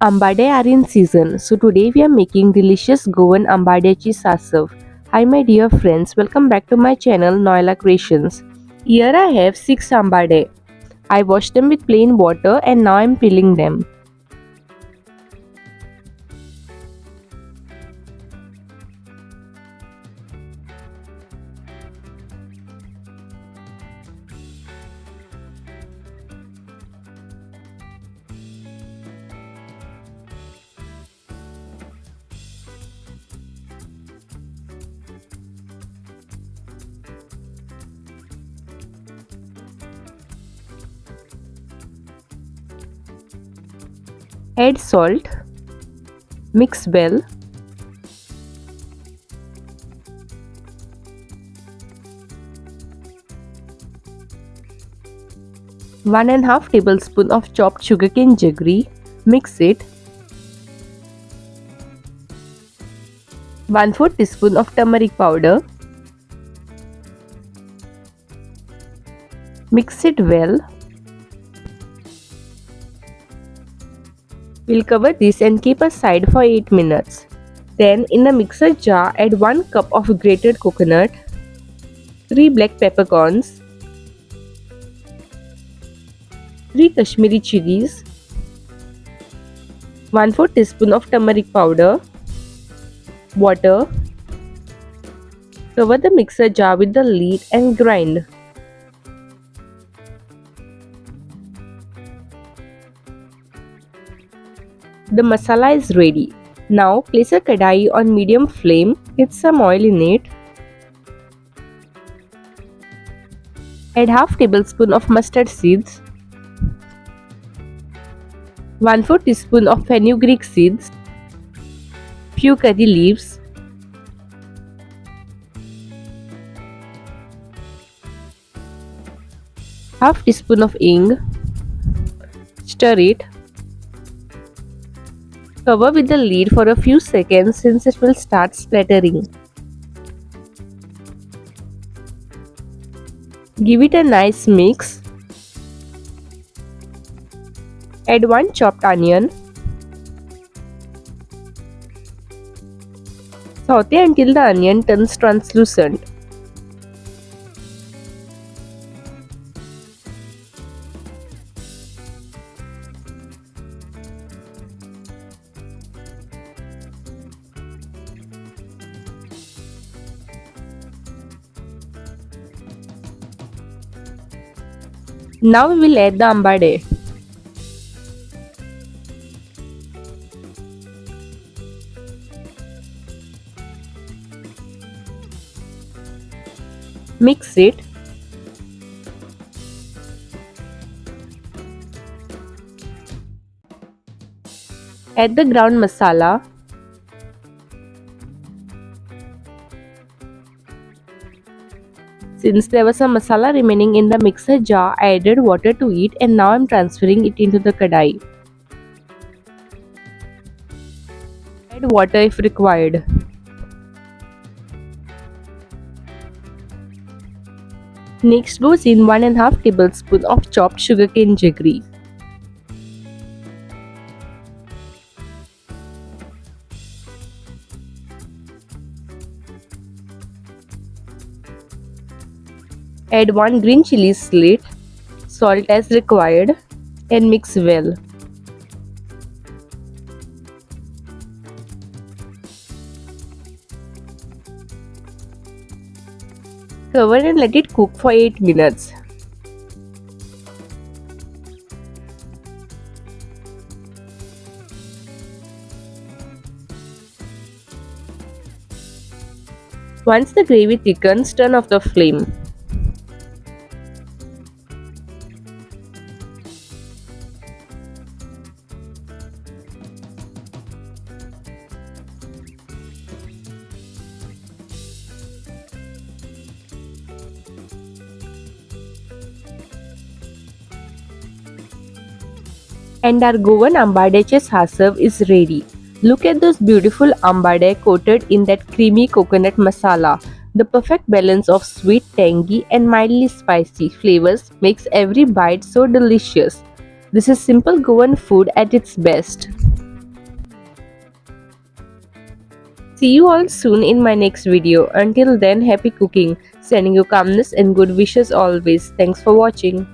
Ambade are in season, so today we are making delicious Goan Ambadyache Sasav. Hi my dear friends, welcome back to my channel Noila Creations. Here I have 6 ambade. I washed them with plain water and now I am peeling them. Add salt, mix well. One and a half tablespoon of chopped sugarcane jaggery, mix it. 1/4 teaspoon of turmeric powder. Mix it well. We'll cover this and keep aside for 8 minutes. Then in a mixer jar add 1 cup of grated coconut, 3 black peppercorns, 3 Kashmiri chilies, 1/4 teaspoon of turmeric powder, water. Cover the mixer jar with the lid and grind. The masala is ready. Now place a kadai on medium flame with some oil in it. Add half tablespoon of mustard seeds, 1/4 teaspoon of fenugreek seeds, few curry leaves, half teaspoon of hing. Stir it. Cover with the lid for a few seconds since it will start splattering. Give it a nice mix. Add 1 chopped onion. Saute until the onion turns translucent. Now we will add the ambade. Mix it. Add the ground masala. Since there was some masala remaining in the mixer jar, I added water to it and now I am transferring it into the kadai. Add water if required. Next goes in 1 and a half tablespoon of chopped sugarcane jaggery. Add 1 green chili slit, salt as required and mix well. Cover and let it cook for 8 minutes. Once the gravy thickens, turn off the flame. And our Goan Ambadyache Sasav is ready. Look at those beautiful ambade coated in that creamy coconut masala. The perfect balance of sweet, tangy and mildly spicy flavors makes every bite so delicious. This is simple Goan food at its best. See you all soon in my next video. Until then, happy cooking. Sending you calmness and good wishes always. Thanks for watching.